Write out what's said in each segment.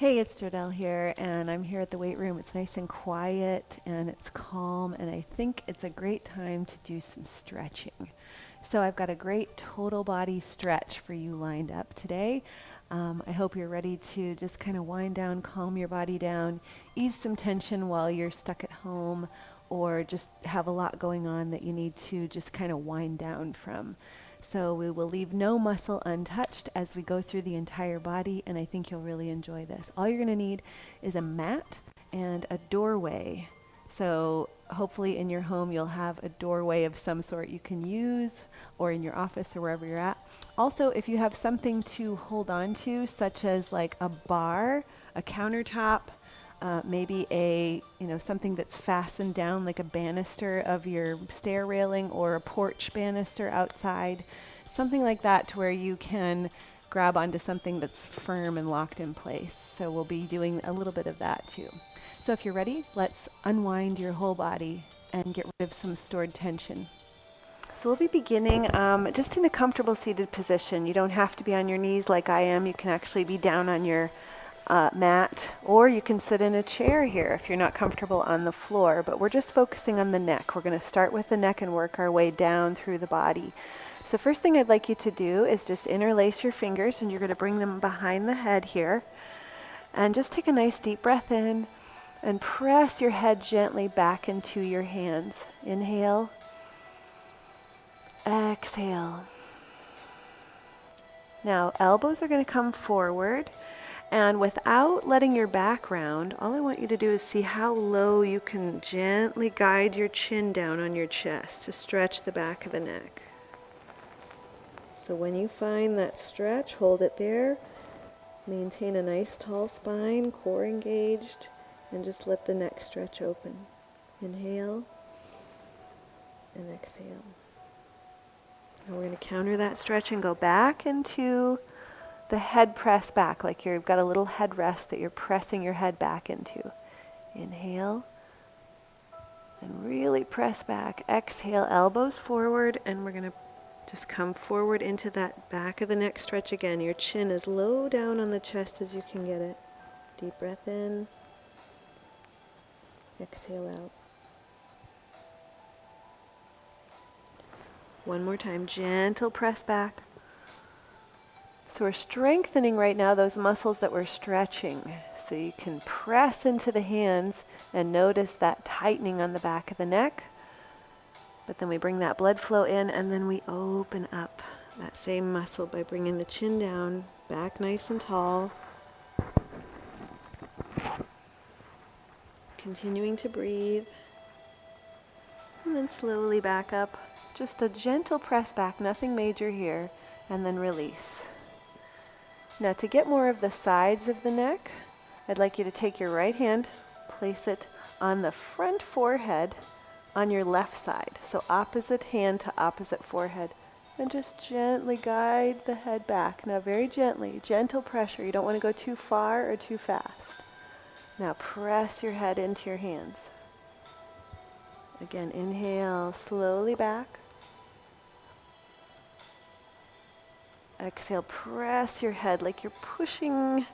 Hey, it's Jodelle here, and I'm here at the weight room. It's nice and quiet, and it's calm, and I think it's a great time to do some stretching. So I've got a great total body stretch for you lined up today. I hope you're ready to just kind of wind down, calm your body down, ease some tension while you're stuck at home, or just have a lot going on that you need to just kind of wind down from. So we will leave no muscle untouched as we go through the entire body, and I think you'll really enjoy this. All you're going to need is a mat and a doorway. So hopefully in your home you'll have a doorway of some sort you can use, or in your office or wherever you're at. Also, if you have something to hold on to, such as like a bar, a countertop, maybe something that's fastened down like a banister of your stair railing or a porch banister outside, something like that to where you can grab onto something that's firm and locked in place. So we'll be doing a little bit of that too. So if you're ready, let's unwind your whole body and get rid of some stored tension. So we'll be beginning just in a comfortable seated position. You don't have to be on your knees like I am. You can actually be down on your mat, or you can sit in a chair here if you're not comfortable on the floor, but we're just focusing on the neck. We're going to start with the neck and work our way down through the body. So first thing I'd like you to do is just interlace your fingers, and you're going to bring them behind the head here, and just take a nice deep breath in and press your head gently back into your hands. Inhale, exhale. Now elbows are going to come forward. And without letting your back round, all I want you to do is see how low you can gently guide your chin down on your chest to stretch the back of the neck. So when you find that stretch, hold it there. Maintain a nice tall spine, core engaged, and just let the neck stretch open. Inhale and exhale. Now we're going to counter that stretch and go back into the head press back, like you've got a little headrest that you're pressing your head back into. Inhale, and really press back. Exhale, elbows forward, and we're going to just come forward into that back of the neck stretch again. Your chin as low down on the chest as you can get it. Deep breath in. Exhale out. One more time, gentle press back. So we're strengthening right now those muscles that we're stretching. So you can press into the hands and notice that tightening on the back of the neck. But then we bring that blood flow in, and then we open up that same muscle by bringing the chin down, back nice and tall. Continuing to breathe. And then slowly back up. Just a gentle press back, nothing major here, and then release. Now to get more of the sides of the neck, I'd like you to take your right hand, place it on the front forehead on your left side. So opposite hand to opposite forehead. And just gently guide the head back. Now very gently, gentle pressure. You don't want to go too far or too fast. Now press your head into your hands. Again, inhale, slowly back. Exhale, press your head like you're pushing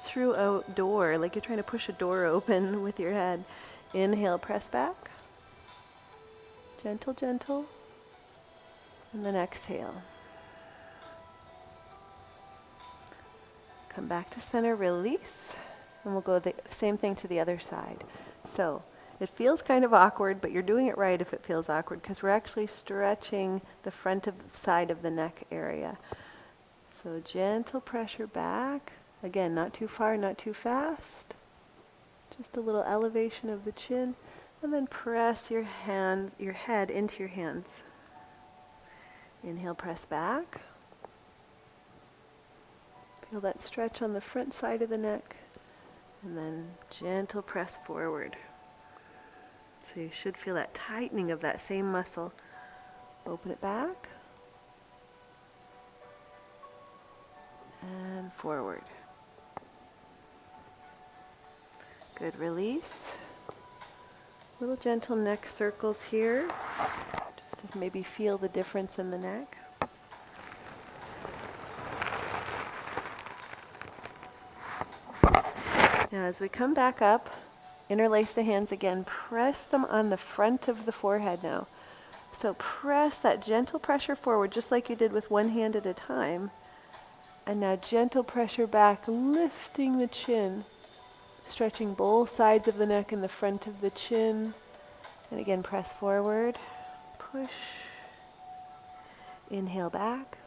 through a door, like you're trying to push a door open with your head. Inhale, press back. Gentle, gentle. And then exhale. Come back to center, release. And we'll go the same thing to the other side. So it feels kind of awkward, but you're doing it right if it feels awkward, because we're actually stretching the front of the side of the neck area. So gentle pressure back. Again, not too far, not too fast. Just a little elevation of the chin. And then press your head into your hands. Inhale, press back. Feel that stretch on the front side of the neck. And then gentle press forward. So you should feel that tightening of that same muscle. Open it back. And forward. Good, release. Little gentle neck circles here, just to maybe feel the difference in the neck. Now as we come back up, interlace the hands again, press them on the front of the forehead now. So press that gentle pressure forward just like you did with one hand at a time. And now gentle pressure back, lifting the chin, stretching both sides of the neck and the front of the chin. And again, press forward, push, inhale back.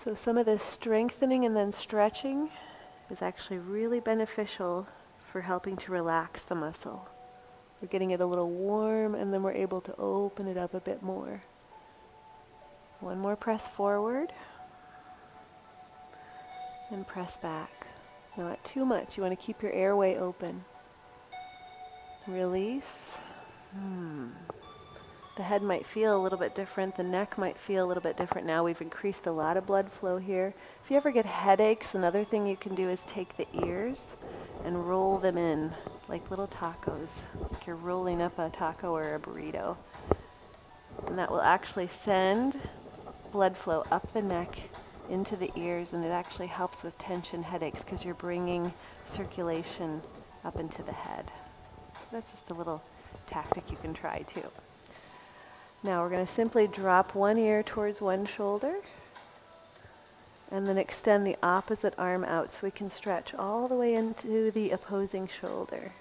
So some of this strengthening and then stretching is actually really beneficial for helping to relax the muscle. We're getting it a little warm and then we're able to open it up a bit more. One more press forward and press back. Not too much. You want to keep your airway open. Release. The head might feel a little bit different. The neck might feel a little bit different now. We've increased a lot of blood flow here. If you ever get headaches, another thing you can do is take the ears and roll them in like little tacos, like you're rolling up a taco or a burrito. And that will actually send blood flow up the neck into the ears, and it actually helps with tension headaches because you're bringing circulation up into the head. So that's just a little tactic you can try too. Now we're going to simply drop one ear towards one shoulder and then extend the opposite arm out so we can stretch all the way into the opposing shoulder.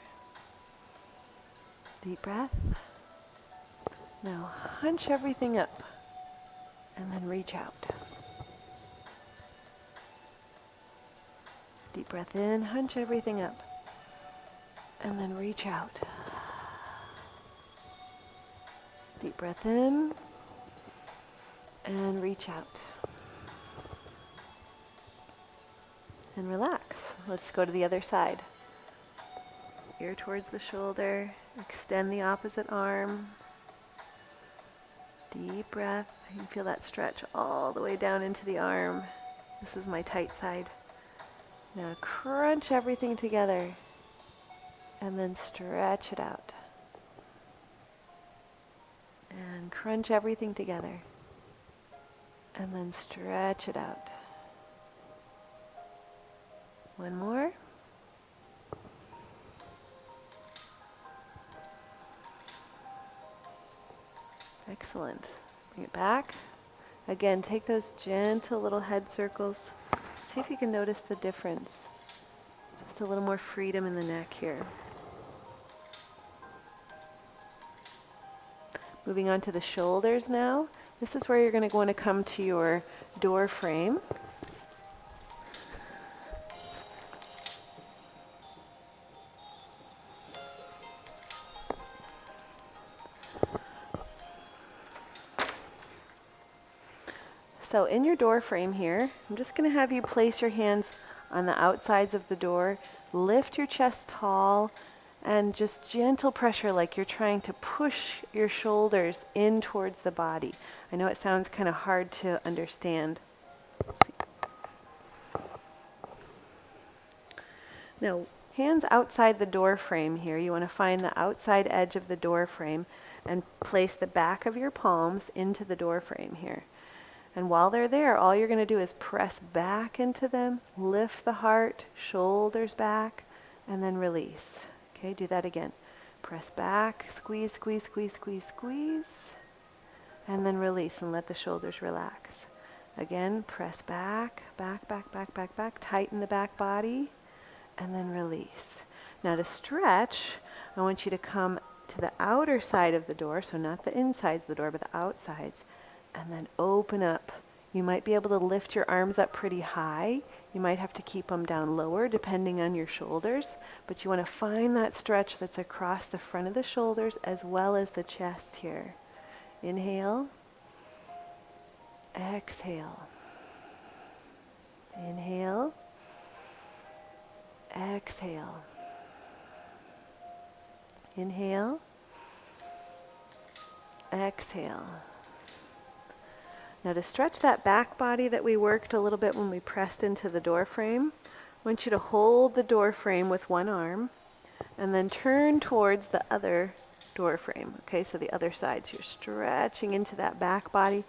Deep breath. Now hunch everything up and then reach out. Deep breath in, hunch everything up and then reach out. Deep breath in and reach out. And relax. Let's go to the other side. Ear towards the shoulder. Extend the opposite arm. Deep breath. You can feel that stretch all the way down into the arm. This is my tight side. Now crunch everything together and then stretch it out. And crunch everything together and then stretch it out. One more. Excellent. Bring it back. Again, take those gentle little head circles. See if you can notice the difference. Just a little more freedom in the neck here. Moving on to the shoulders now. This is where you're going to want to come to your door frame. So in your door frame here, I'm just going to have you place your hands on the outsides of the door, lift your chest tall, and just gentle pressure like you're trying to push your shoulders in towards the body. I know it sounds kind of hard to understand. Now, hands outside the door frame here, you want to find the outside edge of the door frame and place the back of your palms into the door frame here. And while they're there, all you're going to do is press back into them, lift the heart, shoulders back, and then release. Okay, do that again. Press back, squeeze, squeeze, squeeze, squeeze, squeeze, and then release and let the shoulders relax. Again, press back, back, back, back, back, back, tighten the back body, and then release. Now to stretch, I want you to come to the outer side of the door, so not the insides of the door, but the outsides, and then open up. You might be able to lift your arms up pretty high. You might have to keep them down lower depending on your shoulders, but you want to find that stretch that's across the front of the shoulders as well as the chest here. Inhale, exhale. Inhale, exhale. Inhale, exhale. Now to stretch that back body that we worked a little bit when we pressed into the door frame, I want you to hold the door frame with one arm and then turn towards the other door frame. Okay, so the other side. So you're stretching into that back body.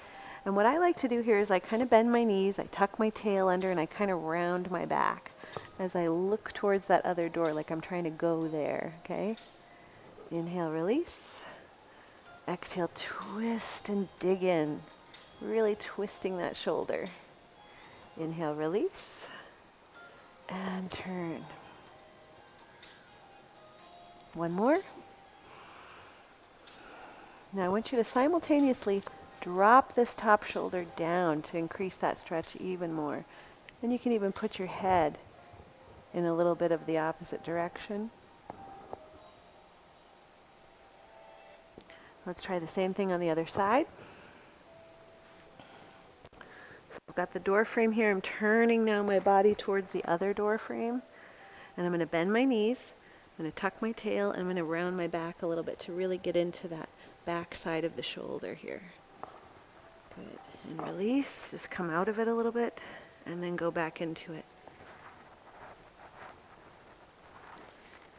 And what I like to do here is I kind of bend my knees, I tuck my tail under, and I kind of round my back. as I look towards that other door, like I'm trying to go there, okay? Inhale, release. Exhale, twist and dig in. Really twisting that shoulder. Inhale, release. And turn. One more. Now I want you to simultaneously drop this top shoulder down to increase that stretch even more. And you can even put your head in a little bit of the opposite direction. Let's try the same thing on the other side. So I've got the door frame here. I'm turning now my body towards the other door frame. And I'm going to bend my knees. I'm going to tuck my tail, and I'm going to round my back a little bit to really get into that back side of the shoulder here. Good. And release. Just come out of it a little bit, and then go back into it.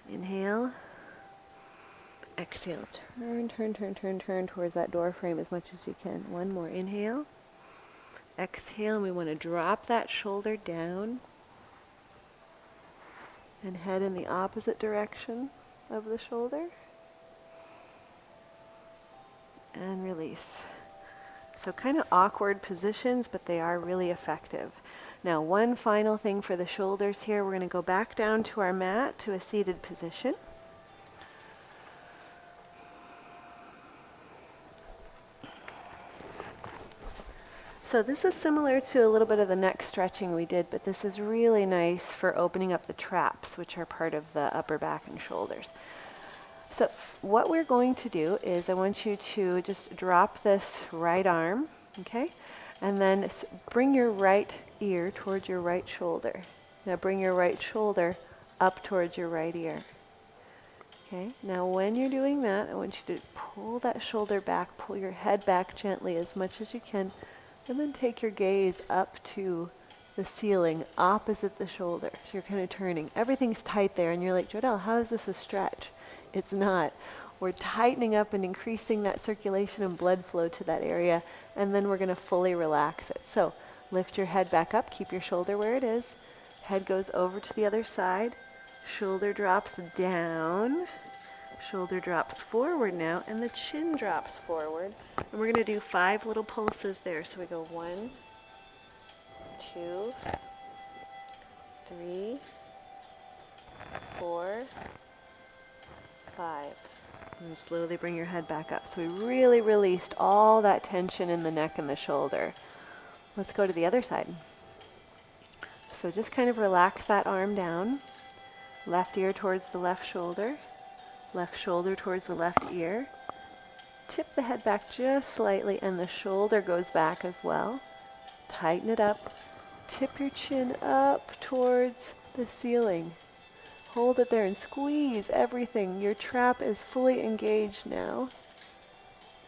Inhale. Exhale. Turn, turn, turn, turn, turn towards that door frame as much as you can. One more. Inhale. Exhale, and we want to drop that shoulder down and head in the opposite direction of the shoulder. And release. So kind of awkward positions, but they are really effective. Now, one final thing for the shoulders here. We're going to go back down to our mat to a seated position. So this is similar to a little bit of the neck stretching we did, but this is really nice for opening up the traps, which are part of the upper back and shoulders. So what we're going to do is I want you to just drop this right arm, okay? And then bring your right ear towards your right shoulder. Now bring your right shoulder up towards your right ear. Okay, now when you're doing that, I want you to pull that shoulder back, pull your head back gently as much as you can, and then take your gaze up to the ceiling opposite the shoulder. So you're kind of turning. Everything's tight there, and you're like, Jodelle, how is this a stretch? It's not. We're tightening up and increasing that circulation and blood flow to that area, and then we're going to fully relax it. So lift your head back up, keep your shoulder where it is. Head goes over to the other side. Shoulder drops down. Shoulder drops forward now, and the chin drops forward. And we're going to do 5 little pulses there. So we go 1, 2, 3, 4, 5. And slowly bring your head back up. So we really released all that tension in the neck and the shoulder. Let's go to the other side. So just kind of relax that arm down. Left ear towards the left shoulder towards the left ear. Tip the head back just slightly, and the shoulder goes back as well. Tighten it up. Tip your chin up towards the ceiling. Hold it there and squeeze everything. Your trap is fully engaged now.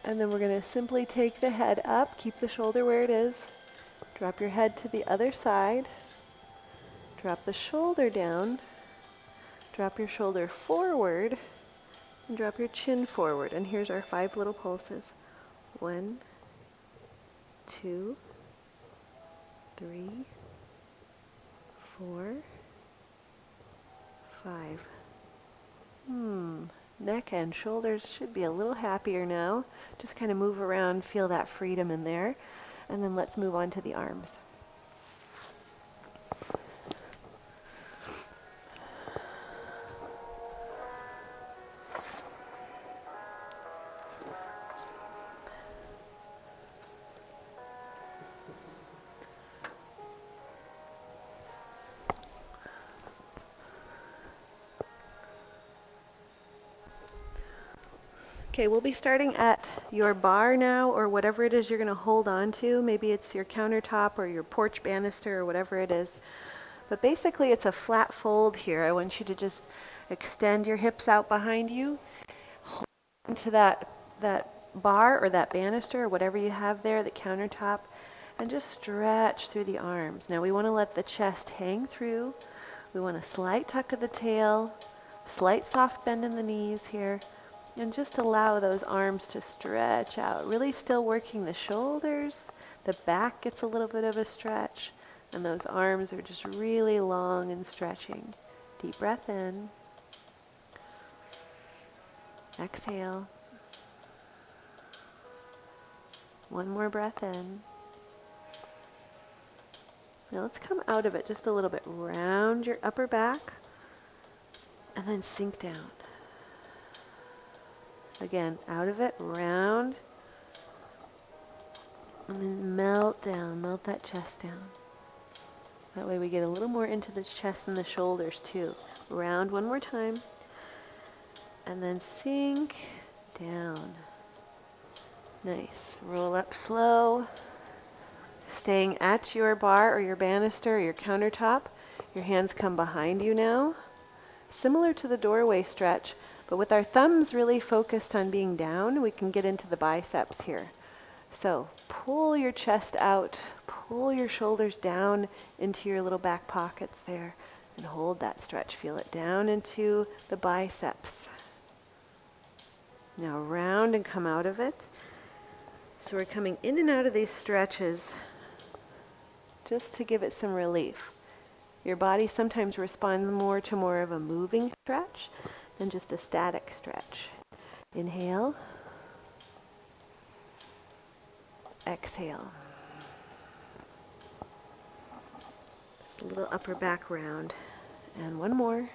And then we're going to simply take the head up, keep the shoulder where it is. Drop your head to the other side. Drop the shoulder down. Drop your shoulder forward. And drop your chin forward. And here's our 5 little pulses. 1, 2, 3, 4, 5. Neck and shoulders should be a little happier now. Just kind of move around, feel that freedom in there. And then let's move on to the arms. Okay, we'll be starting at your bar now, or whatever it is you're going to hold on to. Maybe it's your countertop or your porch banister or whatever it is. But basically it's a flat fold here. I want you to just extend your hips out behind you. Hold onto that bar or that banister or whatever you have there, the countertop, and just stretch through the arms. Now we want to let the chest hang through. We want a slight tuck of the tail, slight soft bend in the knees here. And just allow those arms to stretch out. Really still working the shoulders. The back gets a little bit of a stretch. And those arms are just really long and stretching. Deep breath in. Exhale. One more breath in. Now let's come out of it just a little bit. Round your upper back and then sink down. Again, out of it, round, and then melt down, melt that chest down. That way we get a little more into the chest and the shoulders too. Round one more time, and then sink down. Nice. Roll up slow, staying at your bar or your banister or your countertop. Your hands come behind you now. Similar to the doorway stretch, but with our thumbs really focused on being down, we can get into the biceps here. So pull your chest out, pull your shoulders down into your little back pockets there, and hold that stretch. Feel it down into the biceps. Now round and come out of it. So we're coming in and out of these stretches just to give it some relief. Your body sometimes responds more to more of a moving stretch than just a static stretch. Inhale. Exhale. Just a little upper back round. And one more.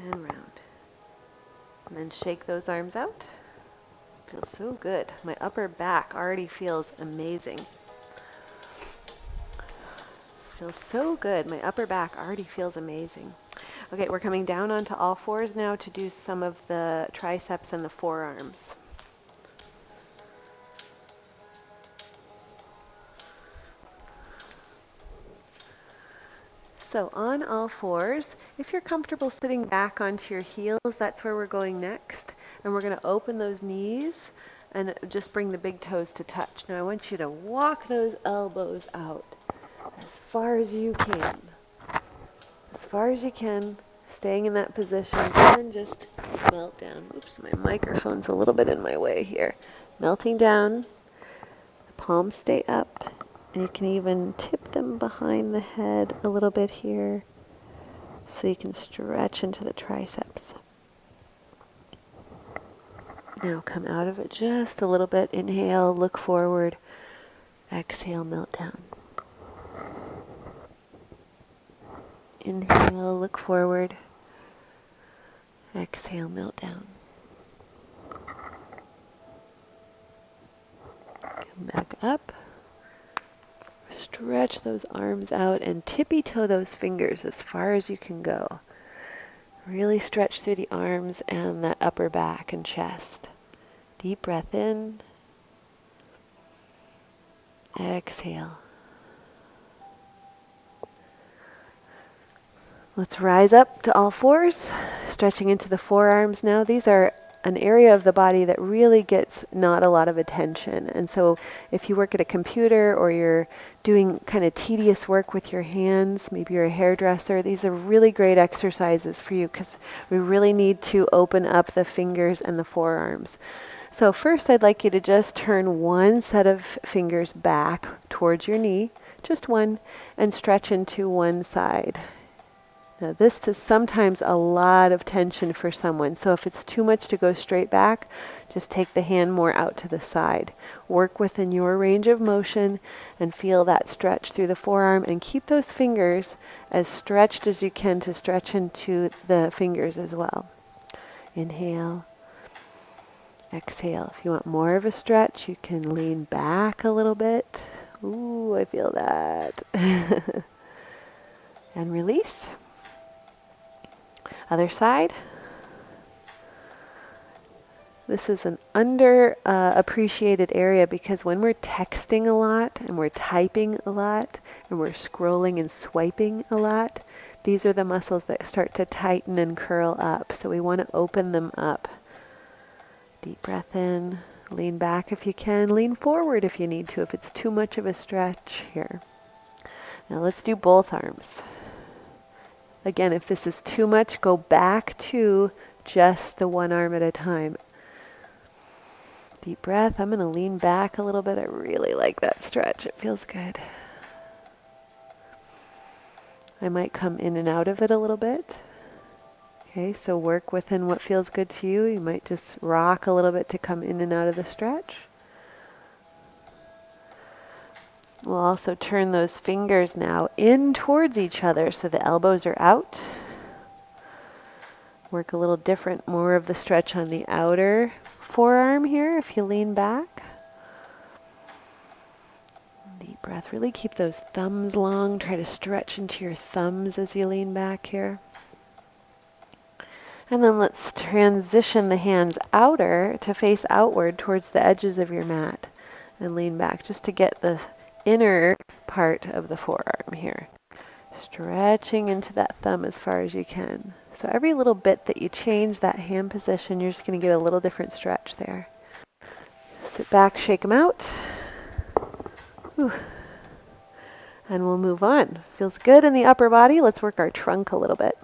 And round. And then shake those arms out. Feels so good. My upper back already feels amazing. Feels so good. My upper back already feels amazing. Okay, we're coming down onto all fours now to do some of the triceps and the forearms. So on all fours, if you're comfortable sitting back onto your heels, that's where we're going next. And we're going to open those knees and just bring the big toes to touch. Now I want you to walk those elbows out as far as you can. As far as you can, staying in that position, and just melt down. Oops, my microphone's a little bit in my way here. Melting down, the palms stay up, and you can even tip them behind the head a little bit here, so you can stretch into the triceps. Now come out of it just a little bit. Inhale, look forward. Exhale, melt down. Inhale, look forward. Exhale, melt down. Come back up. Stretch those arms out and tippy toe those fingers as far as you can go. Really stretch through the arms and that upper back and chest. Deep breath in. Exhale. Let's rise up to all fours, stretching into the forearms now. These are an area of the body that really gets not a lot of attention. And so if you work at a computer or you're doing kind of tedious work with your hands, maybe you're a hairdresser, these are really great exercises for you because we really need to open up the fingers and the forearms. So first I'd like you to just turn one set of fingers back towards your knee, just one, and stretch into one side. Now this is sometimes a lot of tension for someone, so if it's too much to go straight back, just take the hand more out to the side. Work within your range of motion and feel that stretch through the forearm, and keep those fingers as stretched as you can to stretch into the fingers as well. Inhale. Exhale. If you want more of a stretch, you can lean back a little bit. Ooh, I feel that. And release. Other side. This is an appreciated area because when we're texting a lot and we're typing a lot and we're scrolling and swiping a lot, these are the muscles that start to tighten and curl up. So we want to open them up. Deep breath in. Lean back if you can. Lean forward if you need to, if it's too much of a stretch here. Now let's do both arms. Again, if this is too much, go back to just the one arm at a time. Deep breath. I'm going to lean back a little bit. I really like that stretch. It feels good. I might come in and out of it a little bit. Okay, so work within what feels good to you. You might just rock a little bit to come in and out of the stretch. We'll also turn those fingers now in towards each other so the elbows are out. Work a little different, more of the stretch on the outer forearm here if you lean back. Deep breath. Really keep those thumbs long. Try to stretch into your thumbs as you lean back here. And then let's transition the hands outer to face outward towards the edges of your mat and lean back just to get the inner part of the forearm here. Stretching into that thumb as far as you can. So every little bit that you change that hand position, you're just going to get a little different stretch there. Sit back, shake them out. Whew. And we'll move on. Feels good in the upper body. Let's work our trunk a little bit.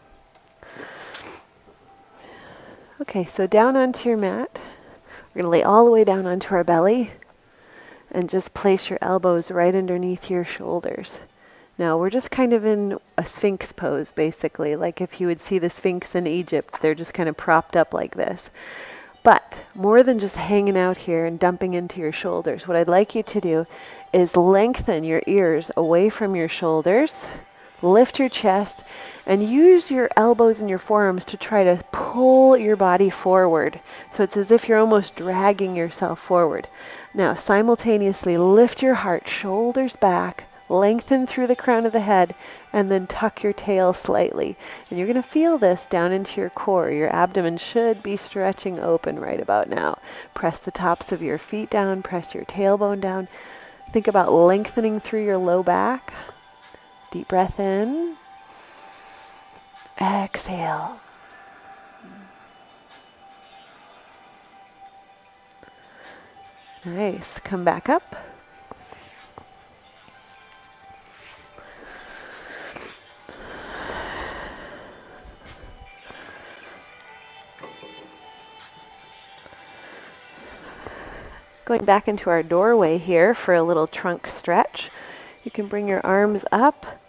Okay, so down onto your mat. We're going to lay all the way down onto our belly and just place your elbows right underneath your shoulders. Now we're just kind of in a sphinx pose, basically, like if you would see the sphinx in Egypt. They're just kind of propped up like this. But more than just hanging out here and dumping into your shoulders, what I'd like you to do is lengthen your ears away from your shoulders, lift your chest, and use your elbows and your forearms to try to pull your body forward. So it's as if you're almost dragging yourself forward. Now simultaneously lift your heart, shoulders back, lengthen through the crown of the head, and then tuck your tail slightly. And you're going to feel this down into your core. Your abdomen should be stretching open right about now. Press the tops of your feet down, press your tailbone down. Think about lengthening through your low back. Deep breath in. Exhale. Nice. Come back up. Going back into our doorway here for a little trunk stretch. You can bring your arms up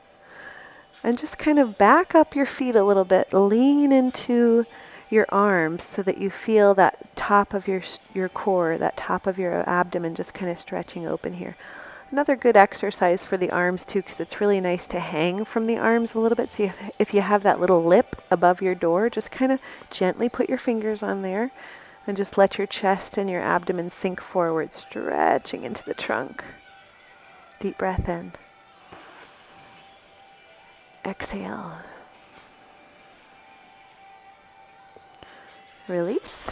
and just kind of back up your feet a little bit. Lean into your arms so that you feel that top of your core, that top of your abdomen just kind of stretching open here. Another good exercise for the arms too, because it's really nice to hang from the arms a little bit. So if you have that little lip above your door, just kind of gently put your fingers on there. And just let your chest and your abdomen sink forward, stretching into the trunk. Deep breath in. Exhale. Release.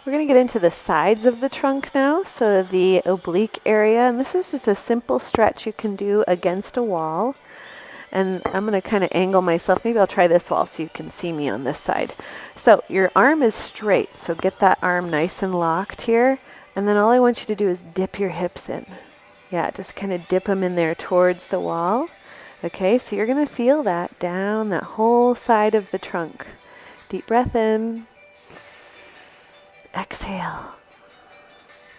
We're going to get into the sides of the trunk now, so the oblique area, and this is just a simple stretch you can do against a wall. And I'm going to kind of angle myself. Maybe I'll try this wall so you can see me on this side. So your arm is straight, so get that arm nice and locked here. And then all I want you to do is dip your hips in. Yeah, just kind of dip them in there towards the wall. Okay, so you're going to feel that down that whole side of the trunk. Deep breath in. Exhale.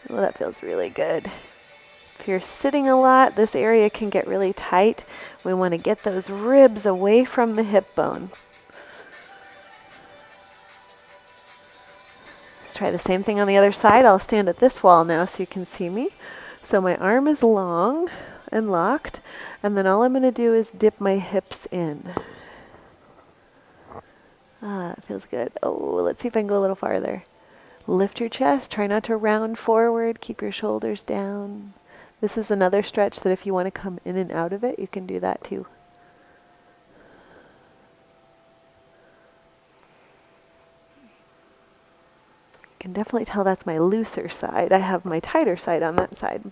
Well, that feels really good. If you're sitting a lot, this area can get really tight. We want to get those ribs away from the hip bone. Let's try the same thing on the other side. I'll stand at this wall now so you can see me. So my arm is long and locked, and then all I'm going to do is dip my hips in. Ah, it feels good. Oh, let's see if I can go a little farther. Lift your chest. Try not to round forward. Keep your shoulders down. This is another stretch that if you want to come in and out of it, you can do that too. You can definitely tell that's my looser side. I have my tighter side on that side.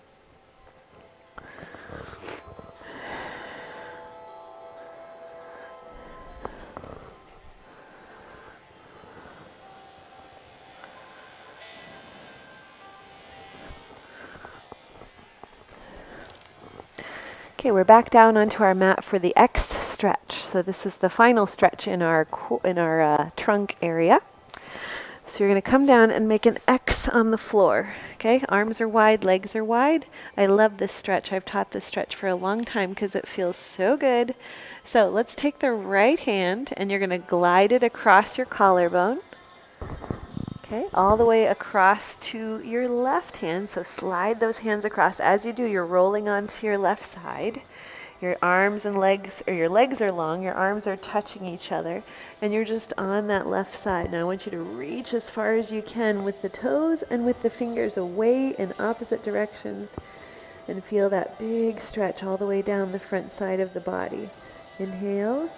Okay, we're back down onto our mat for the X stretch. So this is the final stretch in our trunk area. So you're going to come down and make an X on the floor. Okay, arms are wide, legs are wide. I love this stretch. I've taught this stretch for a long time because it feels so good. So let's take the right hand and you're going to glide it across your collarbone. Okay, all the way across to your left hand. So slide those hands across. As you do, you're rolling onto your left side. Your arms and legs, or your legs are long, your arms are touching each other, and you're just on that left side. Now I want you to reach as far as you can with the toes and with the fingers away in opposite directions, and feel that big stretch all the way down the front side of the body. Inhale,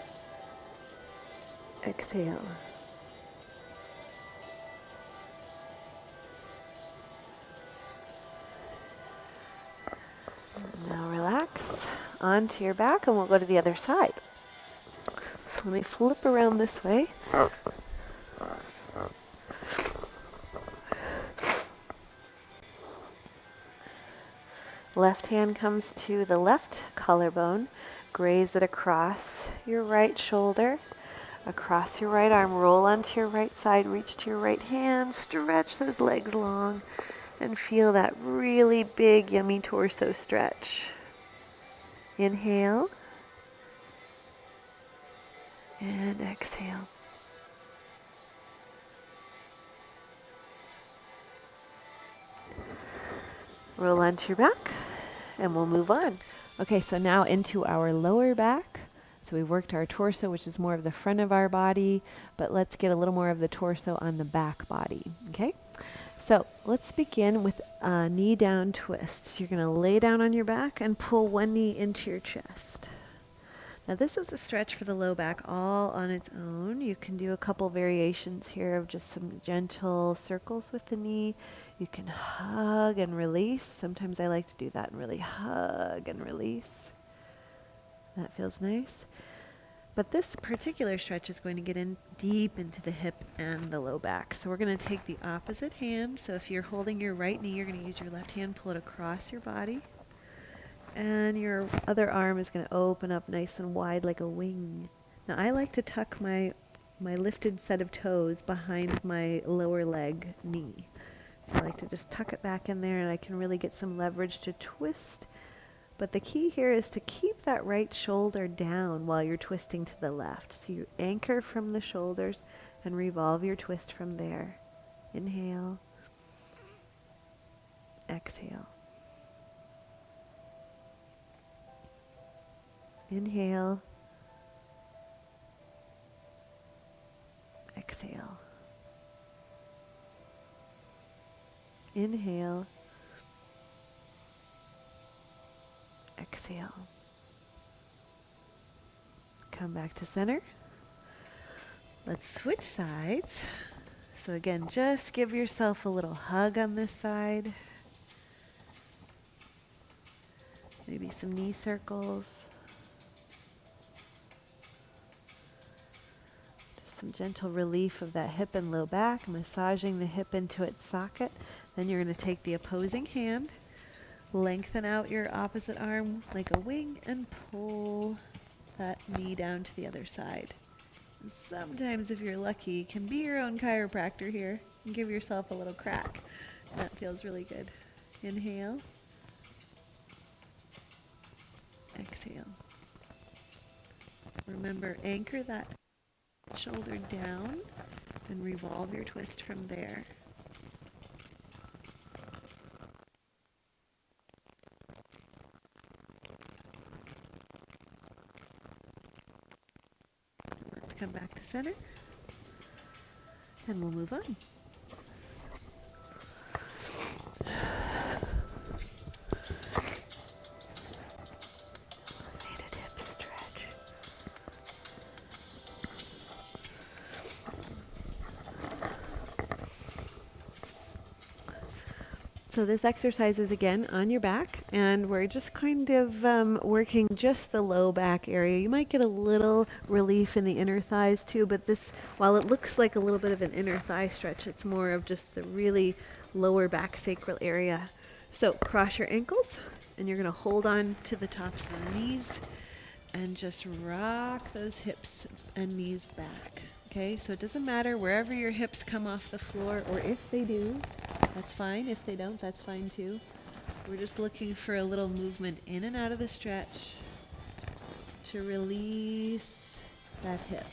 exhale. Now relax onto your back and we'll go to the other side. So let me flip around this way. Left hand comes to the left collarbone. Graze it across your right shoulder, across your right arm. Roll onto your right side. Reach to your right hand. Stretch those legs long and feel that really big, yummy torso stretch. Inhale and exhale. Roll onto your back and we'll move on. Okay, so now into our lower back. So we worked our torso, which is more of the front of our body, but let's get a little more of the torso on the back body, okay? So let's begin with a knee down twist. So you're going to lay down on your back and pull one knee into your chest. Now this is a stretch for the low back all on its own. You can do a couple variations here of just some gentle circles with the knee. You can hug and release. Sometimes I like to do that and really hug and release. That feels nice. But this particular stretch is going to get in deep into the hip and the low back. So we're going to take the opposite hand. So if you're holding your right knee, you're going to use your left hand, pull it across your body. And your other arm is going to open up nice and wide like a wing. Now I like to tuck my lifted set of toes behind my lower leg knee. So I like to just tuck it back in there and I can really get some leverage to twist. But the key here is to keep that right shoulder down while you're twisting to the left. So you anchor from the shoulders and revolve your twist from there. Inhale. Exhale. Inhale. Exhale. Inhale. Exhale. Come back to center. Let's switch sides. So again, just give yourself a little hug on this side. Maybe some knee circles. Just some gentle relief of that hip and low back, massaging the hip into its socket. Then you're going to take the opposing hand, lengthen out your opposite arm like a wing, and pull that knee down to the other side. And sometimes, if you're lucky, you can be your own chiropractor here and give yourself a little crack. That feels really good. Inhale. Exhale. Remember, anchor that shoulder down and revolve your twist from there. Let's come back to center and we'll move on. So this exercise is again on your back, and we're just kind of working just the low back area. You might get a little relief in the inner thighs too, but this, while it looks like a little bit of an inner thigh stretch, it's more of just the really lower back sacral area. So cross your ankles, and you're going to hold on to the tops of the knees, and just rock those hips and knees back. Okay, so it doesn't matter wherever your hips come off the floor, or if they do, that's fine. If they don't, that's fine too. We're just looking for a little movement in and out of the stretch to release that hip.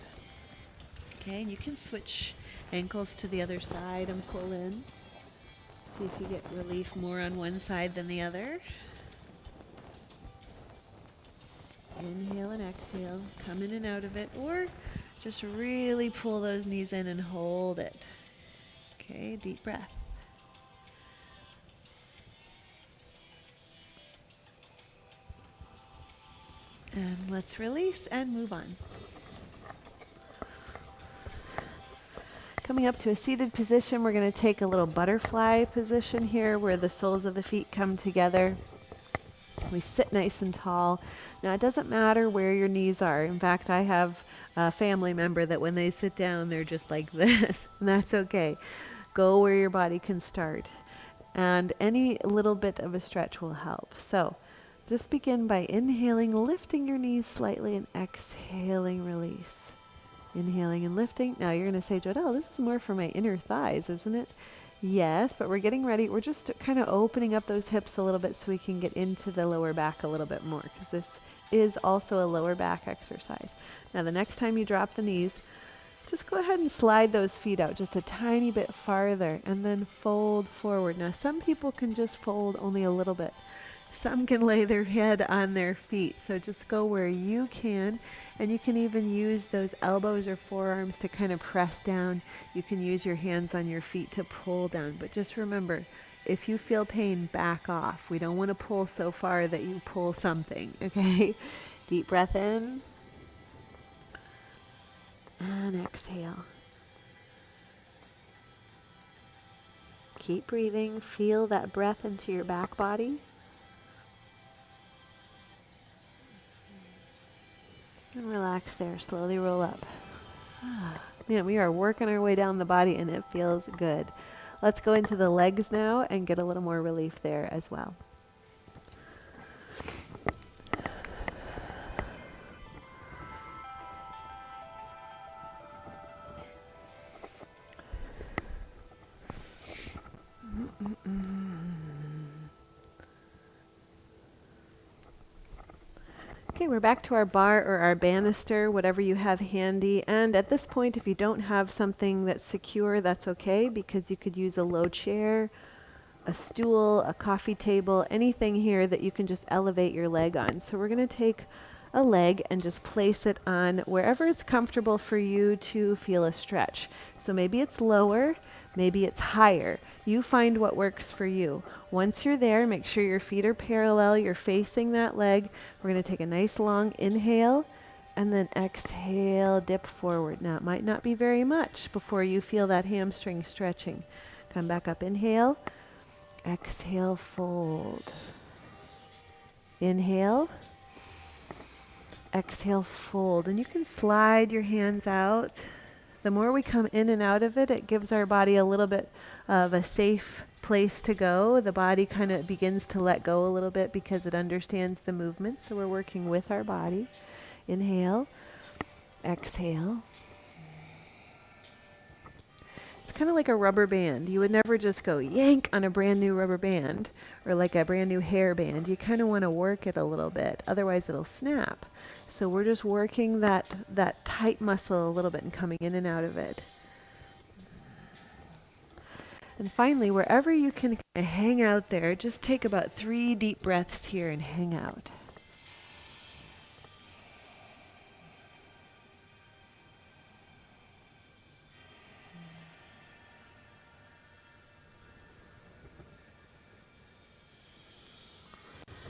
Okay, and you can switch ankles to the other side and pull in. See if you get relief more on one side than the other. Inhale and exhale, come in and out of it, or just really pull those knees in and hold it. Okay, deep breath. And let's release and move on. Coming up to a seated position, we're going to take a little butterfly position here where the soles of the feet come together. We sit nice and tall. Now, it doesn't matter where your knees are. In fact, I have a family member that when they sit down, they're just like this, and that's okay. Go where your body can start. And any little bit of a stretch will help. So just begin by inhaling, lifting your knees slightly, and exhaling, release. Inhaling and lifting. Now you're going to say, Jodelle, this is more for my inner thighs, isn't it? Yes, but we're getting ready. We're just kind of opening up those hips a little bit so we can get into the lower back a little bit more, because this is also a lower back exercise. Now the next time you drop the knees, just go ahead and slide those feet out just a tiny bit farther and then fold forward. Now some people can just fold only a little bit. Some can lay their head on their feet. So just go where you can, and you can even use those elbows or forearms to kind of press down. You can use your hands on your feet to pull down. But just remember, if you feel pain, back off. We don't want to pull so far that you pull something, okay? Deep breath in. And exhale. Keep breathing. Feel that breath into your back body. And relax there. Slowly roll up. Man, we are working our way down the body and it feels good. Let's go into the legs now and get a little more relief there as well. Okay, we're back to our bar or our banister, whatever you have handy. And at this point, if you don't have something that's secure, that's okay, because you could use a low chair, a stool, a coffee table, anything here that you can just elevate your leg on. So we're going to take a leg and just place it on wherever it's comfortable for you to feel a stretch. So maybe it's lower, maybe it's higher. You find what works for you. Once you're there, make sure your feet are parallel, you're facing that leg. We're going to take a nice long inhale and then exhale, dip forward. Now it might not be very much before you feel that hamstring stretching. Come back up, inhale, exhale, fold. Inhale, exhale, fold. And you can slide your hands out. The more we come in and out of it, it gives our body a little bit of a safe place to go. The body kind of begins to let go a little bit because it understands the movement. So we're working with our body. Inhale, exhale. It's kind of like a rubber band. You would never just go yank on a brand new rubber band or like a brand new hair band. You kind of want to work it a little bit. Otherwise it'll snap. So we're just working that tight muscle a little bit and coming in and out of it. And finally, wherever you can kind of hang out there, just take about 3 deep breaths here and hang out.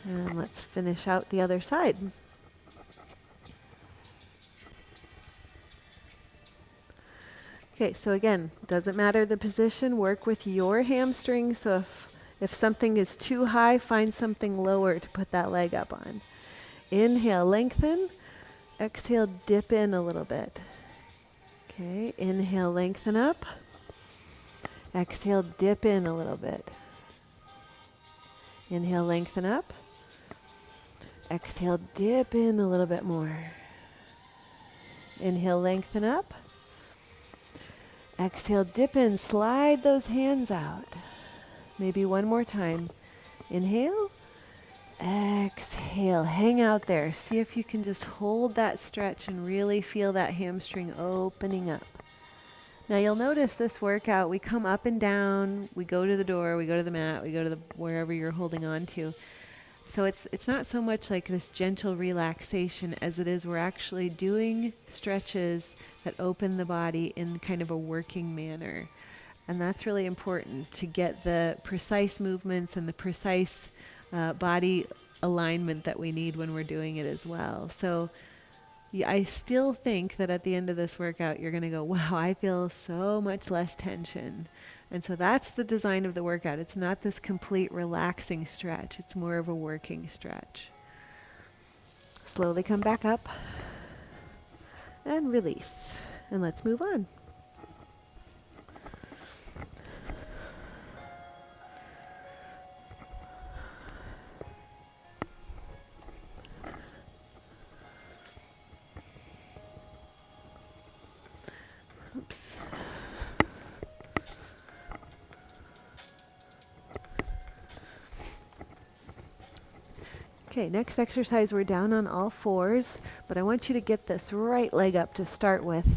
And let's finish out the other side. Okay, so again, doesn't matter the position, work with your hamstrings. So if something is too high, find something lower to put that leg up on. Inhale, lengthen. Exhale, dip in a little bit. Okay, inhale, lengthen up. Exhale, dip in a little bit. Inhale, lengthen up. Exhale, dip in a little bit more. Inhale, lengthen up. Exhale, dip in, slide those hands out. Maybe one more time. Inhale. Exhale, hang out there. See if you can just hold that stretch and really feel that hamstring opening up. Now you'll notice this workout, we come up and down, we go to the door, we go to the mat, we go to the wherever you're holding on to. So it's not so much like this gentle relaxation as it is we're actually doing stretches that open the body in kind of a working manner. And that's really important to get the precise movements and the precise body alignment that we need when we're doing it as well. So yeah, I still think that at the end of this workout, you're going to go, wow, I feel so much less tension. And so that's the design of the workout. It's not this complete relaxing stretch. It's more of a working stretch. Slowly come back up and release. And let's move on. Oops. Okay, next exercise, we're down on all fours, but I want you to get this right leg up to start with,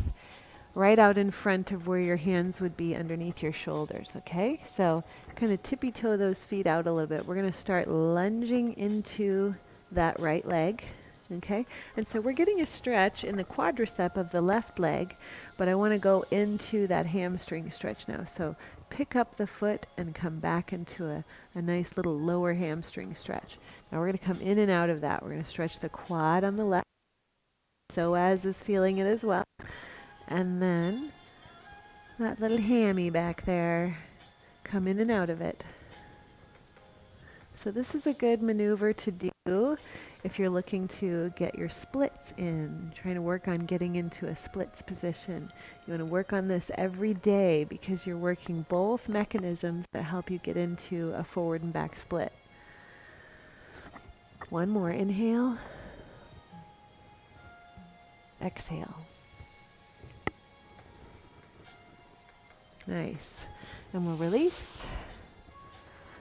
right out in front of where your hands would be underneath your shoulders, okay? So kind of tippy toe those feet out a little bit. We're going to start lunging into that right leg, okay? And so we're getting a stretch in the quadricep of the left leg, but I want to go into that hamstring stretch now. So pick up the foot and come back into a nice little lower hamstring stretch. Now we're going to come in and out of that. We're going to stretch the quad on the left. Psoas is feeling it as well. And then that little hammy back there, come in and out of it. So this is a good maneuver to do if you're looking to get your splits in, trying to work on getting into a splits position. You want to work on this every day because you're working both mechanisms that help you get into a forward and back split. One more, inhale. Exhale. Nice. And we'll release.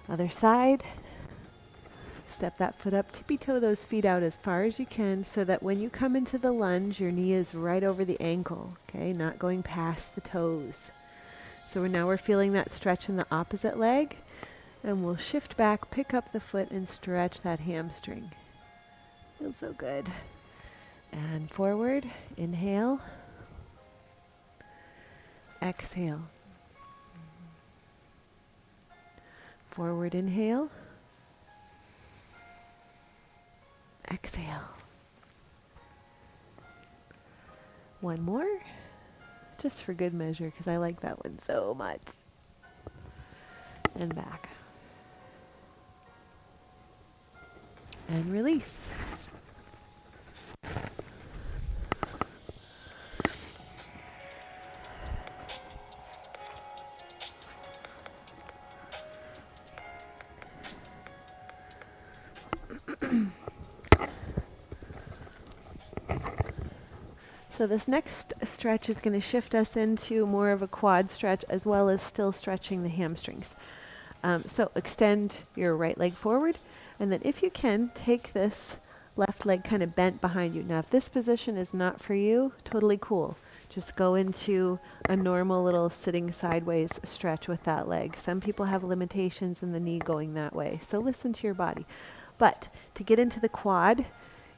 Other side. Step that foot up, tippy toe those feet out as far as you can so that when you come into the lunge, your knee is right over the ankle, okay? Not going past the toes. So now we're feeling that stretch in the opposite leg, and we'll shift back, pick up the foot, and stretch that hamstring. Feels so good. And forward, inhale. Exhale. Forward inhale. Exhale. One more, just for good measure, because I like that one so much. And back. And release. So this next stretch is going to shift us into more of a quad stretch as well as still stretching the hamstrings. So extend your right leg forward, and then if you can, take this left leg kind of bent behind you. Now if this position is not for you, totally cool. Just go into a normal little sitting sideways stretch with that leg. Some people have limitations in the knee going that way, so listen to your body. But to get into the quad,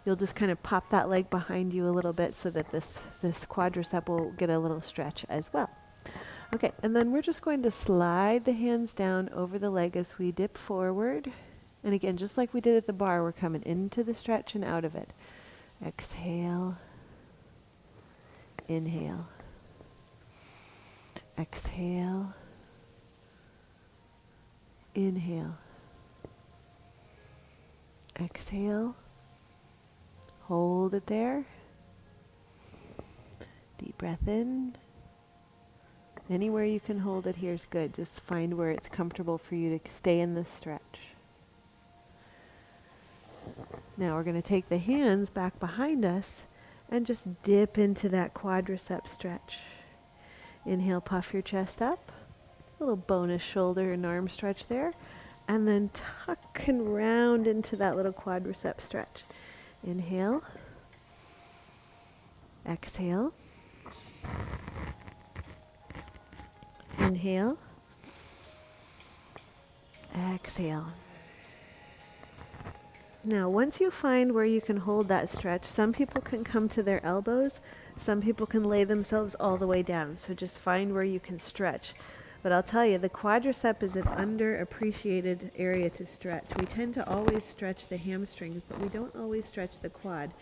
you'll just kind of pop that leg behind you a little bit so that this quadricep will get a little stretch as well. Okay, and then we're just going to slide the hands down over the leg as we dip forward. And again, just like we did at the bar, we're coming into the stretch and out of it. Exhale. Inhale. Exhale. Inhale. Exhale. Hold it there. Deep breath in. Anywhere you can hold it here is good. Just find where it's comfortable for you to stay in this stretch. Now we're going to take the hands back behind us and just dip into that quadricep stretch. Inhale, puff your chest up. Little bonus shoulder and arm stretch there. And then tuck and round into that little quadricep stretch. Inhale. Exhale. Inhale. Exhale. Now, once you find where you can hold that stretch, some people can come to their elbows, some people can lay themselves all the way down. So just find where you can stretch. But I'll tell you, the quadricep is an underappreciated area to stretch. We tend to always stretch the hamstrings, but we don't always stretch the quad.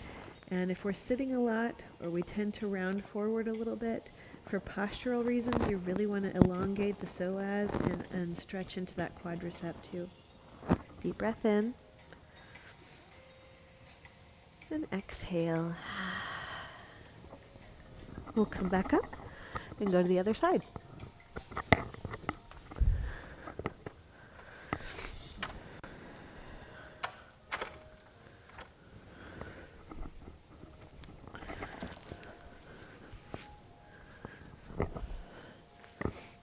And if we're sitting a lot, or we tend to round forward a little bit, for postural reasons, you really want to elongate the psoas and stretch into that quadricep too. Deep breath in. And exhale. We'll come back up and go to the other side.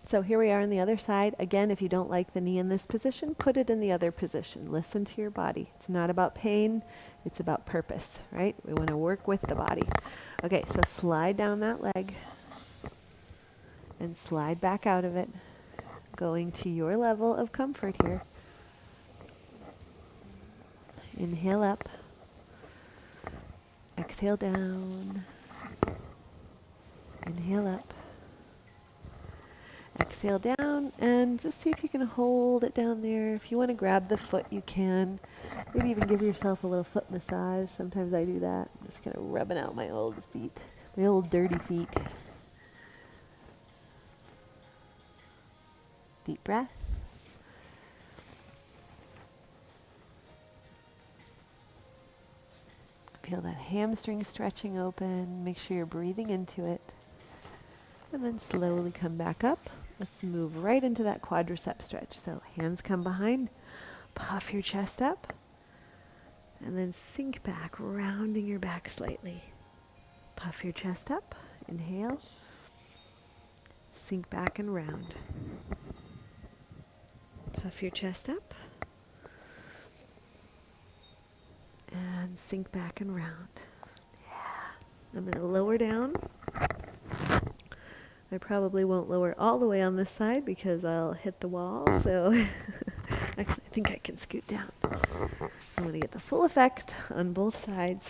So here we are on the other side. Again, if you don't like the knee in this position, put it in the other position. Listen to your body. It's not about pain, it's about purpose, right? We want to work with the body. Okay, so slide down that leg and slide back out of it, going to your level of comfort here. Inhale up. Exhale down. Inhale up. Exhale down, and just see if you can hold it down there. If you want to grab the foot, you can. Maybe even give yourself a little foot massage. Sometimes I do that. Just kind of rubbing out my old feet, my old dirty feet. Deep breath. Feel that hamstring stretching open. Make sure you're breathing into it. And then slowly come back up. Let's move right into that quadricep stretch. So hands come behind, puff your chest up, and then sink back, rounding your back slightly. Puff your chest up, inhale, sink back and round. Puff your chest up, and sink back and round. Yeah. I'm going to lower down. I probably won't lower all the way on this side because I'll hit the wall, so actually I think I can scoot down. I'm going to get the full effect on both sides.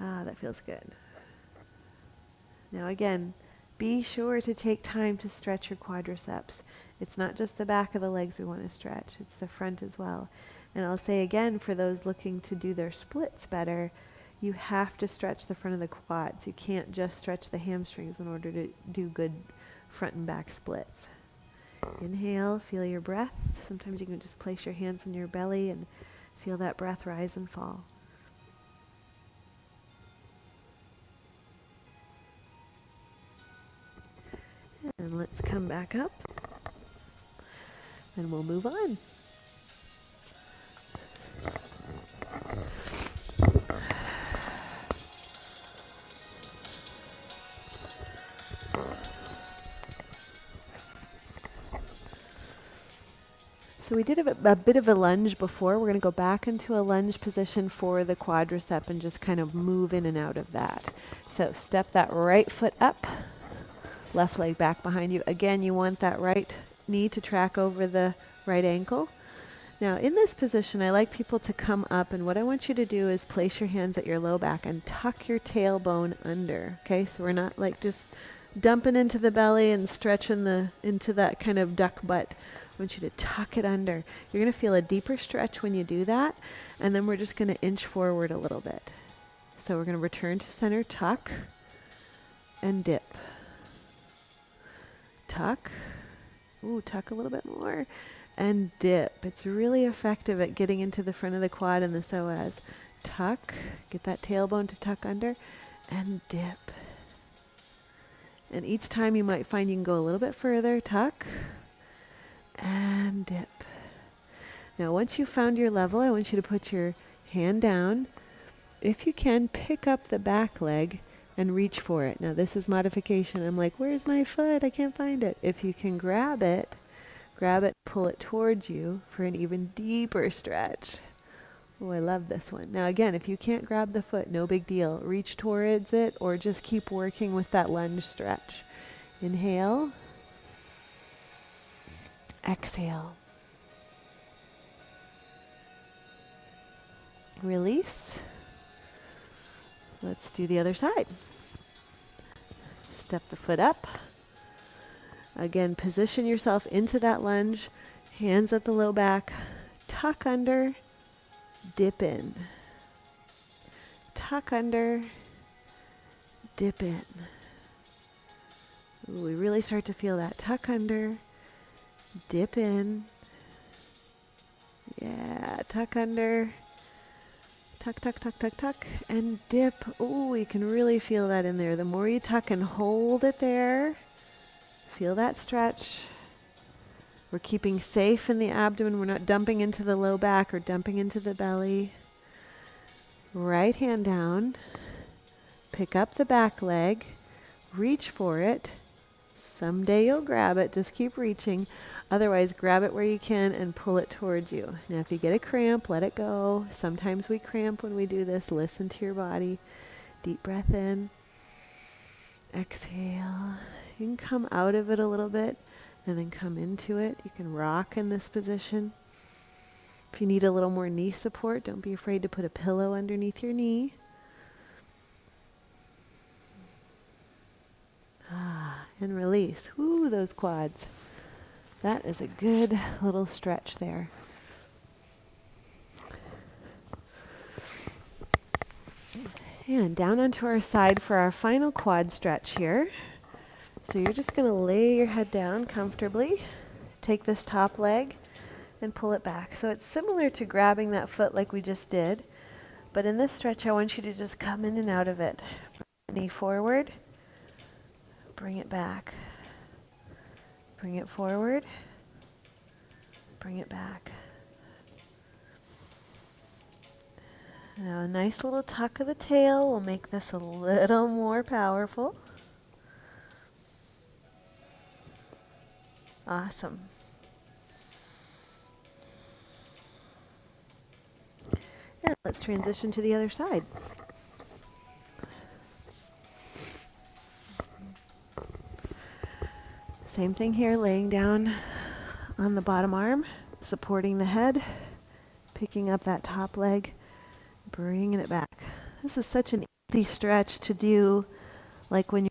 Ah, that feels good. Now again, be sure to take time to stretch your quadriceps. It's not just the back of the legs we want to stretch, it's the front as well. And I'll say again, for those looking to do their splits better, you have to stretch the front of the quads. You can't just stretch the hamstrings in order to do good front and back splits. Inhale, feel your breath. Sometimes you can just place your hands on your belly and feel that breath rise and fall. And let's come back up and we'll move on. So we did a bit of a lunge before. We're going to go back into a lunge position for the quadricep and just kind of move in and out of that. So step that right foot up, left leg back behind you. Again, you want that right knee to track over the right ankle. Now in this position, I like people to come up, and what I want you to do is place your hands at your low back and tuck your tailbone under. Okay, so we're not like just dumping into the belly and stretching into that kind of duck butt. I want you to tuck it under. You're going to feel a deeper stretch when you do that, and then we're just going to inch forward a little bit. So we're going to return to center, tuck, and dip. Tuck. Ooh, tuck a little bit more. And dip. It's really effective at getting into the front of the quad and the psoas. Tuck. Get that tailbone to tuck under, and dip. And each time you might find you can go a little bit further. Tuck. And dip. Now once you've found your level, I want you to put your hand down. If you can, pick up the back leg and reach for it. Now this is modification. I'm like, where's my foot? I can't find it. If you can grab it, pull it towards you for an even deeper stretch. Oh, I love this one. Now again, if you can't grab the foot, no big deal. Reach towards it or just keep working with that lunge stretch. Inhale. Exhale. Release. Let's do the other side. Step the foot up. Again, position yourself into that lunge. Hands at the low back. Tuck under. Dip in. Tuck under. Dip in. Ooh, we really start to feel that. Tuck under. Dip in. Yeah, tuck under. Tuck, tuck, tuck, tuck, tuck, and dip. Ooh, you can really feel that in there. The more you tuck and hold it there, feel that stretch. We're keeping safe in the abdomen. We're not dumping into the low back or dumping into the belly. Right hand down. Pick up the back leg. Reach for it. Someday you'll grab it. Just keep reaching. Otherwise, grab it where you can and pull it towards you. Now, if you get a cramp, let it go. Sometimes we cramp when we do this. Listen to your body. Deep breath in. Exhale. You can come out of it a little bit and then come into it. You can rock in this position. If you need a little more knee support, don't be afraid to put a pillow underneath your knee. And release. Ooh, those quads. That is a good little stretch there. And down onto our side for our final quad stretch here. So you're just going to lay your head down comfortably. Take this top leg and pull it back. So it's similar to grabbing that foot like we just did. But in this stretch, I want you to just come in and out of it. Knee forward. Bring it back. Bring it forward. Bring it back. Now a nice little tuck of the tail will make this a little more powerful. Awesome. And let's transition to the other side. Same thing here, laying down on the bottom arm, supporting the head, picking up that top leg, bringing it back. This is such an easy stretch to do, like when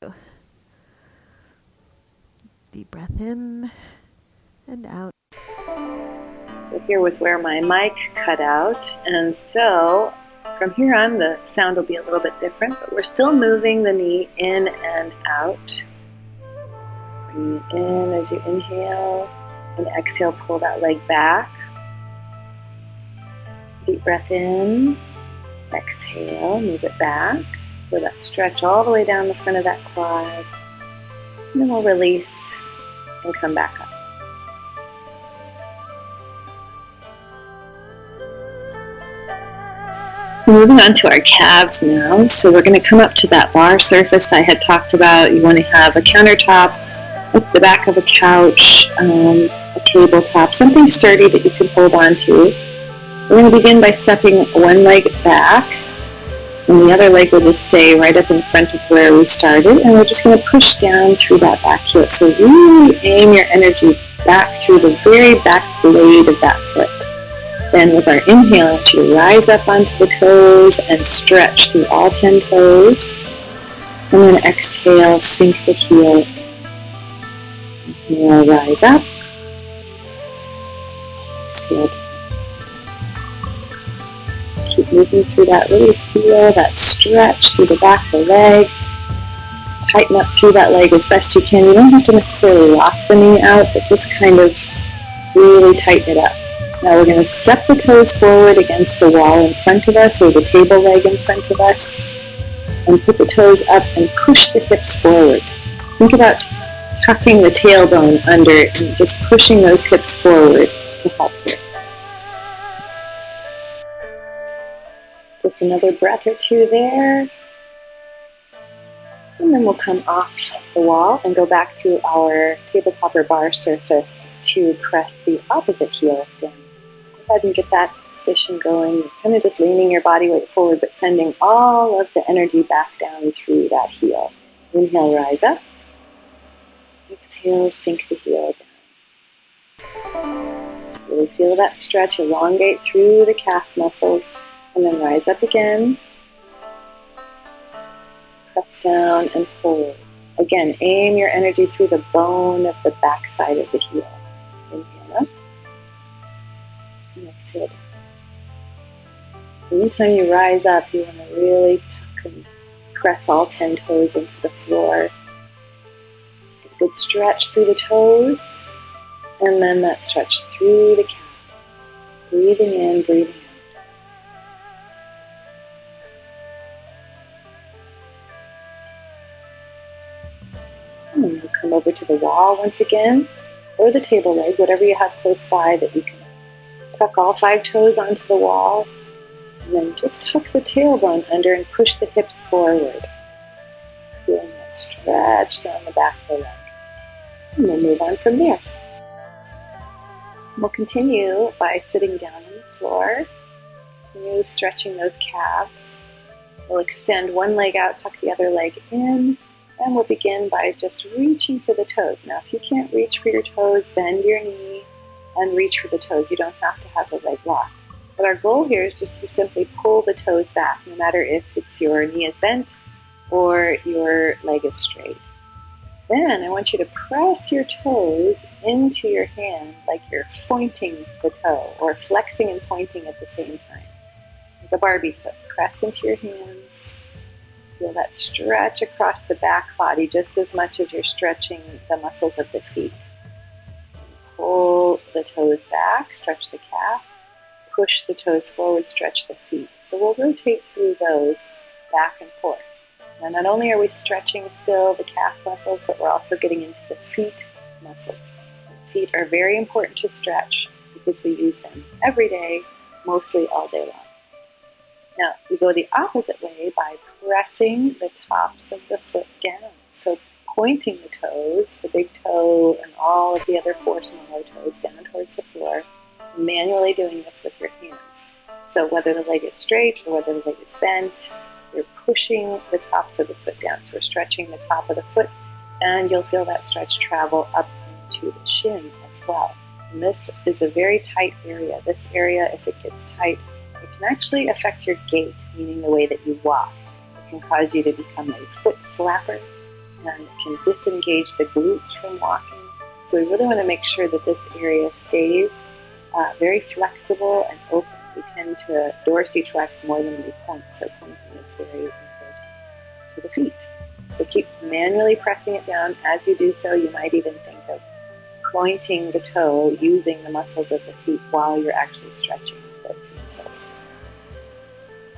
you're deep breath in and out. So here was where my mic cut out, and so from here on the sound will be a little bit different, but we're still moving the knee in and out. Bringing it in as you inhale, and exhale, pull that leg back. Deep breath in, exhale, move it back. Feel that stretch all the way down the front of that quad. And then we'll release and come back up. Moving on to our calves now. So we're going to come up to that bar surface I had talked about. You want to have a countertop, the back of a couch, a tabletop, something sturdy that you can hold on to. We're going to begin by stepping one leg back, and the other leg will just stay right up in front of where we started, and we're just going to push down through that back heel. So really aim your energy back through the very back blade of that foot. Then with our inhale, I want you to rise up onto the toes and stretch through all 10 toes. And then exhale, sink the heel. Inhale, rise up. Exhale. Keep moving through that. Really feel that stretch through the back of the leg. Tighten up through that leg as best you can. You don't have to necessarily lock the knee out, but just kind of really tighten it up. Now we're going to step the toes forward against the wall in front of us, or the table leg in front of us. and put the toes up and push the hips forward. Think about tucking the tailbone under and just pushing those hips forward to help here. Just another breath or two there. And then we'll come off the wall and go back to our tabletop or bar surface to press the opposite heel down. So go ahead and get that position going. You're kind of just leaning your body weight forward, but sending all of the energy back down through that heel. Inhale, rise up. Exhale, sink the heel down. Really feel that stretch, elongate through the calf muscles, and then rise up again. Press down and hold. Again, aim your energy through the bone of the back side of the heel. Inhale up. And exhale down. So anytime you rise up, you want to really tuck and press all 10 toes into the floor. Get a good stretch through the toes. And then that stretch through the calf. Breathing in, breathing out. And then we'll come over to the wall once again, or the table leg, whatever you have close by that you can tuck all 5 toes onto the wall. And then just tuck the tailbone under and push the hips forward. Feeling that stretch down the back of the leg. And we'll move on from there. We'll continue by sitting down on the floor. Continue stretching those calves. We'll extend one leg out, tuck the other leg in. And we'll begin by just reaching for the toes. Now, if you can't reach for your toes, bend your knee and reach for the toes. You don't have to have the leg locked. But our goal here is just to simply pull the toes back, no matter if it's your knee is bent or your leg is straight. Then I want you to press your toes into your hand like you're pointing the toe or flexing and pointing at the same time. Like a Barbie foot. Press into your hands. Feel that stretch across the back body just as much as you're stretching the muscles of the feet. Pull the toes back, stretch the calf. Push the toes forward, stretch the feet. So we'll rotate through those back and forth. Now, not only are we stretching still the calf muscles, but we're also getting into the feet muscles. Feet are very important to stretch because we use them every day, mostly all day long. Now, we go the opposite way by pressing the tops of the foot down. So pointing the toes, the big toe and all of the other 4 smaller toes down towards the floor, manually doing this with your hands. So whether the leg is straight or whether the leg is bent, you're pushing the tops of the foot down. So we're stretching the top of the foot, and you'll feel that stretch travel up into the shin as well. And this is a very tight area. This area, if it gets tight, it can actually affect your gait, meaning the way that you walk. It can cause you to become a foot slapper, and it can disengage the glutes from walking. So we really want to make sure that this area stays very flexible and open. We tend to dorsiflex more than we point, so pointing is very important to the feet. So keep manually pressing it down. As you do so, you might even think of pointing the toe using the muscles of the feet while you're actually stretching those muscles.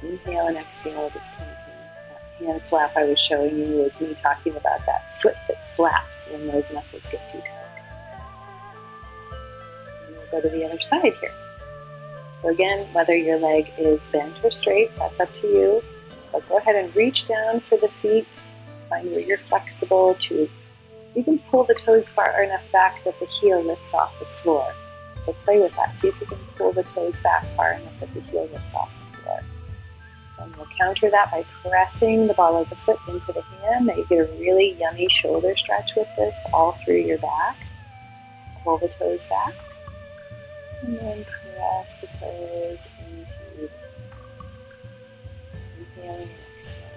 Inhale and exhale, just pointing. That hand slap I was showing you was me talking about that foot that slaps when those muscles get too tight. Go to the other side here. So again, whether your leg is bent or straight, that's up to you. But go ahead and reach down for the feet. Find where you're flexible to even pull the toes far enough back that the heel lifts off the floor. So play with that. See if you can pull the toes back far enough that the heel lifts off the floor. And we'll counter that by pressing the ball of the foot into the hand. Now you get a really yummy shoulder stretch with this all through your back. Pull the toes back. And then press the toes into the inhaling and exhaling.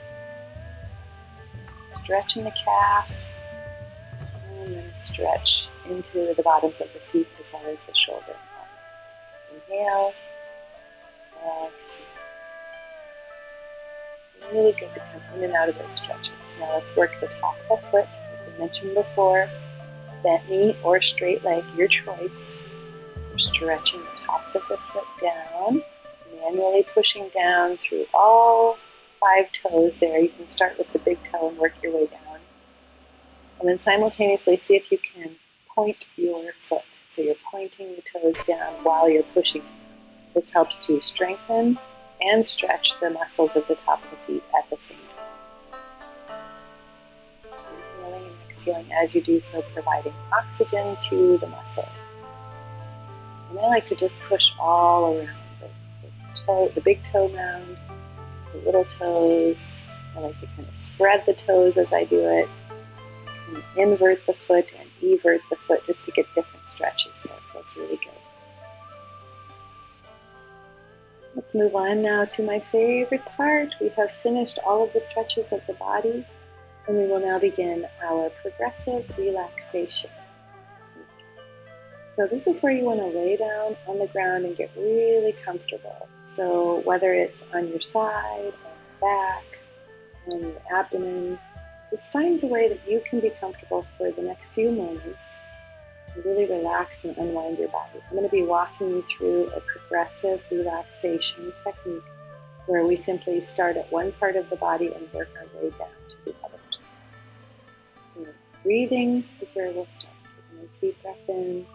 Stretching the calf. And then stretch into the bottoms of the feet as well as the shoulder and body. Inhale. Exhale. Really good to come in and out of those stretches. Now let's work the top of the foot. Like we mentioned before, bent knee or straight leg, your choice. We're stretching the tops of the foot down, manually pushing down through all 5 toes there. You can start with the big toe and work your way down. And then simultaneously see if you can point your foot. So you're pointing the toes down while you're pushing. This helps to strengthen and stretch the muscles of the top of the feet at the same time. Inhaling and exhaling as you do so, providing oxygen to the muscle. And I like to just push all around the big toe mound, the little toes. I like to kind of spread the toes as I do it. And invert the foot and evert the foot just to get different stretches there. It feels really good. Let's move on now to my favorite part. We have finished all of the stretches of the body, and we will now begin our progressive relaxation. So this is where you want to lay down on the ground and get really comfortable. So whether it's on your side, on your back, on your abdomen, just find a way that you can be comfortable for the next few moments and really relax and unwind your body. I'm going to be walking you through a progressive relaxation technique where we simply start at one part of the body and work our way down to the others. So breathing is where we'll start. Take a nice deep breath in,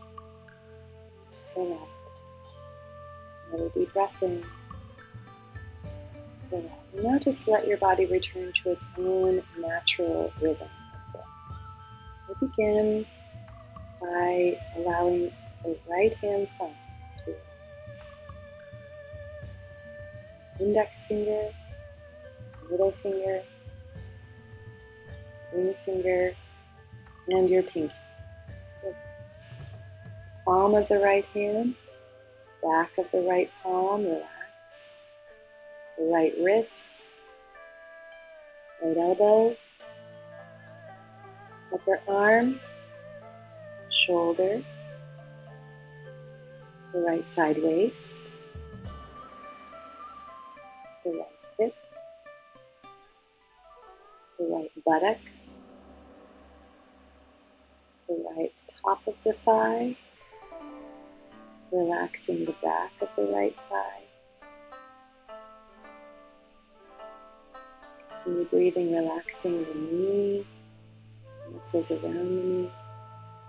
exhale out. Another deep breath in. And now just let your body return to its own natural rhythm of breath. We'll begin by allowing the right hand thumb to relax. Index finger, middle finger, ring finger, and your pinky. Palm of the right hand, back of the right palm, relax. The right wrist, right elbow, upper arm, shoulder, the right side waist, the right hip, the right buttock, the right top of the thigh, relaxing the back of the right thigh. When you're breathing, relaxing the knee, muscles around the knee,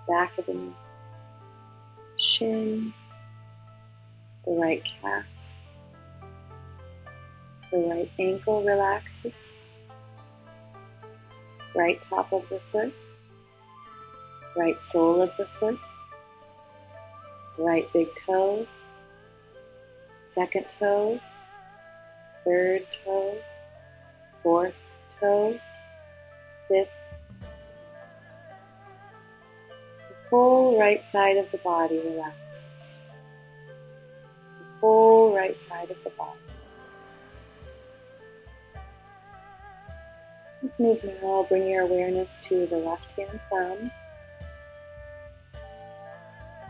back of the knee, shin, the right calf, the right ankle relaxes, right top of the foot, right sole of the foot, right big toe, second toe, third toe, fourth toe, fifth. The whole right side of the body relaxes. The whole right side of the body. Let's move now. Bring your awareness to the left hand thumb.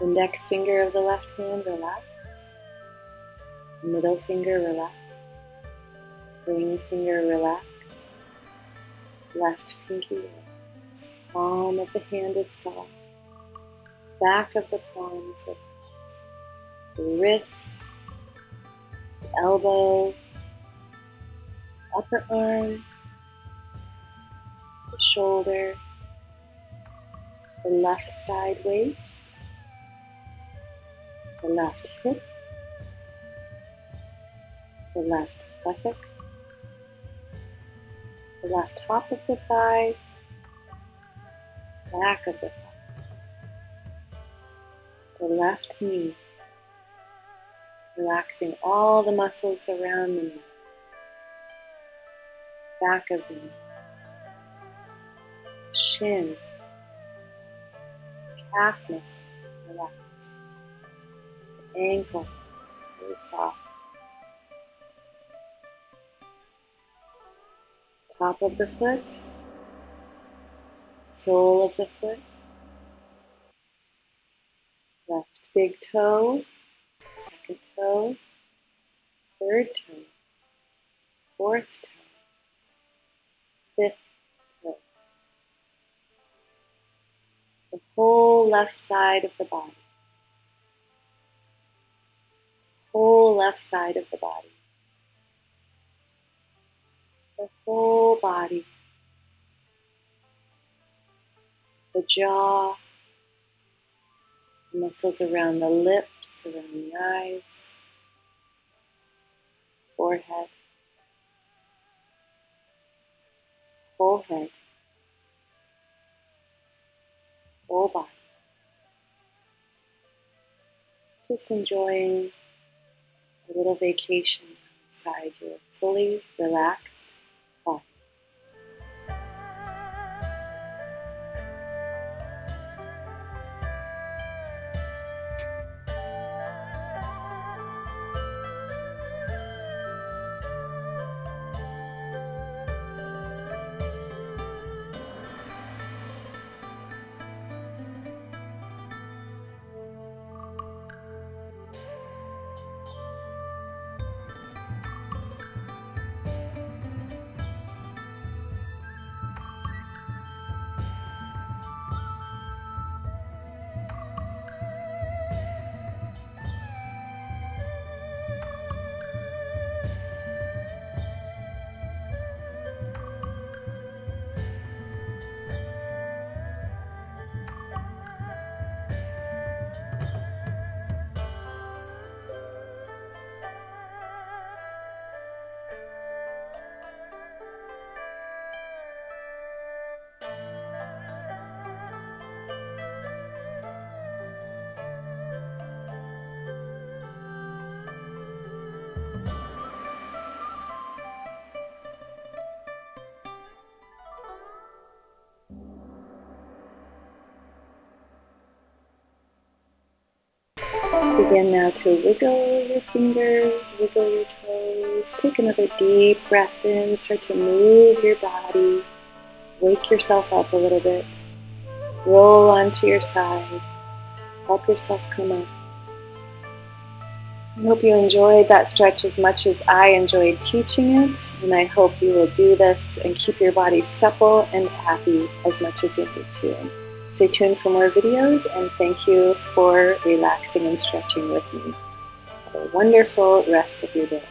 Index finger of the left hand, relax. Middle finger, relax. Ring finger, relax. Left pinky, relax. Palm of the hand is soft. Back of the palms, relax. The wrist, the elbow, upper arm, the shoulder, the left side waist, the left hip, the left buttock, the left top of the thigh, back of the thigh, the left knee, relaxing all the muscles around the knee, back of the knee, shin, calf muscle, relax, the ankle, very soft, top of the foot, sole of the foot, left big toe, second toe, third toe, fourth toe, fifth toe. The whole left side of the body. Whole left side of the body. the whole body, the jaw, the muscles around the lips, around the eyes, forehead, whole head, whole body. Just enjoying a little vacation inside your fully relaxed body. Begin now to wiggle your fingers, wiggle your toes. Take another deep breath in. Start to move your body. Wake yourself up a little bit. Roll onto your side. Help yourself come up. I hope you enjoyed that stretch as much as I enjoyed teaching it. And I hope you will do this and keep your body supple and happy as much as you need to. Stay tuned for more videos, and thank you for relaxing and stretching with me. Have a wonderful rest of your day.